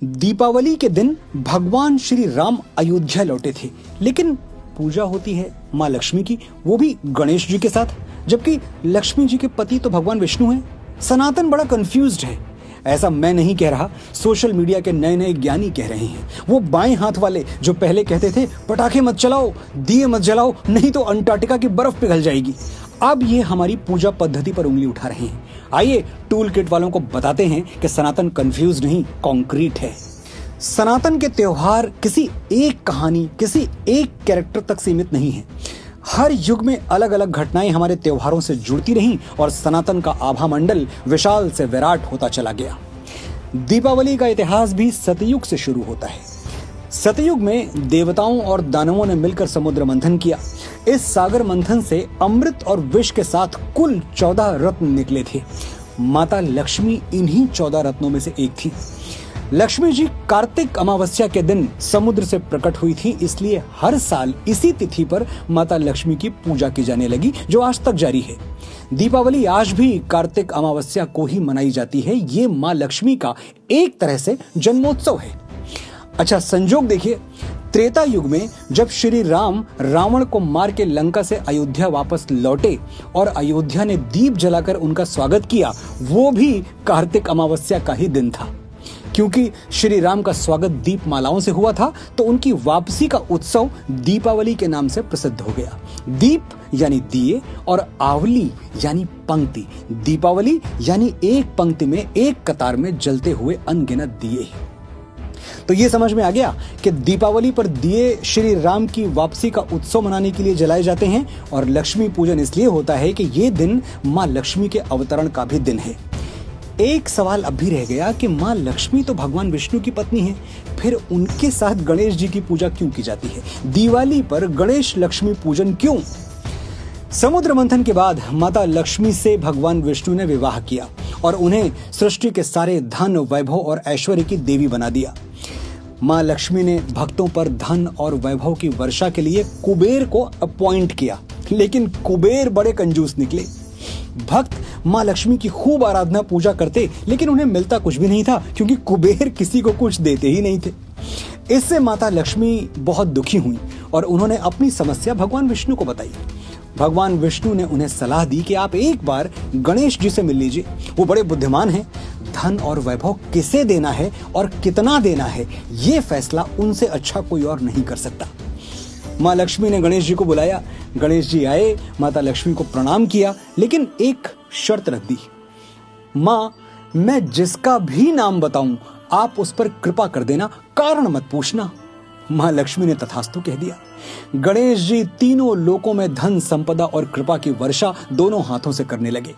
दीपावली के दिन भगवान श्री राम अयोध्या लौटे थे, लेकिन पूजा होती है माँ लक्ष्मी की, वो भी गणेश जी के साथ, जबकि लक्ष्मी जी के पति तो भगवान विष्णु हैं। सनातन बड़ा कंफ्यूज्ड है। ऐसा मैं नहीं कह रहा, सोशल मीडिया के नए नए ज्ञानी कह रहे हैं। वो बाएं हाथ वाले जो पहले कहते थे पटाखे मत चलाओ, दिए मत जलाओ, नहीं तो अंटार्कटिका की बर्फ पिघल जाएगी, अब ये हमारी पूजा पद्धति पर उंगली उठा रहे हैं। आइए टूल किट वालों को बताते हैं कि सनातन कंफ्यूज नहीं, कॉन्क्रीट है। सनातन के त्योहार किसी एक कहानी, किसी एक कैरेक्टर तक सीमित नहीं है। हर युग में अलग अलग घटनाएं हमारे त्योहारों से जुड़ती रहीं और सनातन का आभा मंडल विशाल से विराट होता चला गया। दीपावली का इतिहास भी सतयुग से शुरू होता है। सतयुग में देवताओं और दानवों ने मिलकर समुद्र मंथन किया। इस सागर मंथन से अमृत और विष के साथ कुल 14 रत्न निकले थे। माता लक्ष्मी इन्हीं 14 रत्नों में से एक थी। लक्ष्मी जी कार्तिक अमावस्या के दिन समुद्र से प्रकट हुई थी, इसलिए हर साल इसी तिथि पर माता लक्ष्मी की पूजा की जाने लगी, जो आज तक जारी है। दीपावली आज भी कार्तिक अमावस्या को ही मनाई जाती है। ये माँ लक्ष्मी का एक तरह से जन्मोत्सव है। अच्छा, संजोग देखिए, त्रेता युग में जब श्री राम रावण को मार के लंका से अयोध्या वापस लौटे और अयोध्या ने दीप जलाकर उनका स्वागत किया, वो भी कार्तिक अमावस्या का ही दिन था। क्योंकि श्री राम का स्वागत दीप मालाओं से हुआ था, तो उनकी वापसी का उत्सव दीपावली के नाम से प्रसिद्ध हो गया। दीप यानी दिए और आवली यानी पंक्ति। दीपावली यानी एक पंक्ति में, एक कतार में जलते हुए अनगिनत दिए। तो ये समझ में आ गया कि दीपावली पर दिए श्री राम की वापसी का उत्सव मनाने के लिए जलाए जाते हैं, और लक्ष्मी पूजन इसलिए होता है कि ये दिन माँ लक्ष्मी के अवतरण का भी दिन है। एक सवाल अब भी रह गया कि माँ लक्ष्मी तो भगवान विष्णु की पत्नी है, फिर उनके साथ गणेश जी की पूजा क्यों की जाती है? दिवाली पर गणेश लक्ष्मी पूजन क्यों? समुद्र मंथन के बाद माता लक्ष्मी से भगवान विष्णु ने विवाह किया और उन्हें सृष्टि के सारे धन, वैभव और ऐश्वर्य की देवी बना दिया। माँ लक्ष्मी ने भक्तों पर धन और वैभव की वर्षा के लिए कुबेर को अपॉइंट किया, लेकिन कुबेर बड़े कंजूस निकले। भक्त माँ लक्ष्मी की खूब आराधना पूजा करते, लेकिन उन्हें मिलता कुछ भी नहीं था, क्योंकि कुबेर किसी को कुछ देते ही नहीं थे। इससे माता लक्ष्मी बहुत दुखी हुई और उन्होंने अपनी समस्या भगवान विष्णु को बताई। भगवान विष्णु ने उन्हें सलाह दी कि आप एक बार गणेश जी से मिल लीजिए, वो बड़े बुद्धिमान हैं। धन और वैभव किसे देना है और कितना देना है, ये फैसला उनसे अच्छा कोई और नहीं कर सकता। माँ लक्ष्मी ने गणेश जी को बुलाया। गणेश जी आए, माता लक्ष्मी को प्रणाम किया, लेकिन एक शर्त रख दी। माँ, मैं जिसका भी नाम बताऊं आप उस पर कृपा कर देना, कारण मत पूछना। माँ लक्ष्मी ने तथास्तु कह दिया। गणेश जी तीनों लोकों में धन, संपदा और कृपा की वर्षा दोनों हाथों से करने लगे।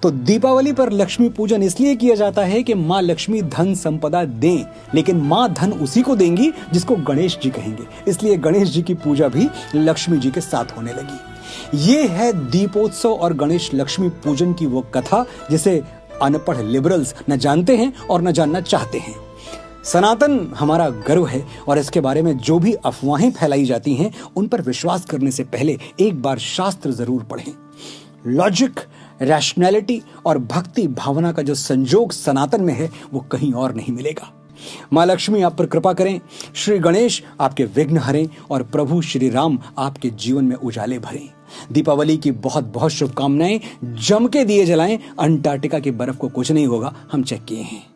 तो दीपावली पर लक्ष्मी पूजन इसलिए किया जाता है कि माँ लक्ष्मी धन संपदा दें, लेकिन माँ धन उसी को देंगी जिसको गणेश जी कहेंगे। इसलिए गणेश जी की पूजा भी लक्ष्मी जी के साथ होने लगी। ये है दीपोत्सव और गणेश लक्ष्मी पूजन की वो कथा जिसे अनपढ़ लिबरल्स न जानते हैं और न जानना चाहते हैं। सनातन हमारा गर्व है, और इसके बारे में जो भी अफवाहें फैलाई जाती हैं उन पर विश्वास करने से पहले एक बार शास्त्र जरूर पढ़ें। लॉजिक, रैशनैलिटी और भक्ति भावना का जो संजोग सनातन में है वो कहीं और नहीं मिलेगा। माँ लक्ष्मी आप पर कृपा करें, श्री गणेश आपके विघ्न हरें और प्रभु श्री राम आपके जीवन में उजाले भरें। दीपावली की बहुत बहुत शुभकामनाएं। जम के दिए जलाएं, अंटार्कटिका की बर्फ को कुछ नहीं होगा, हम चेक किए हैं।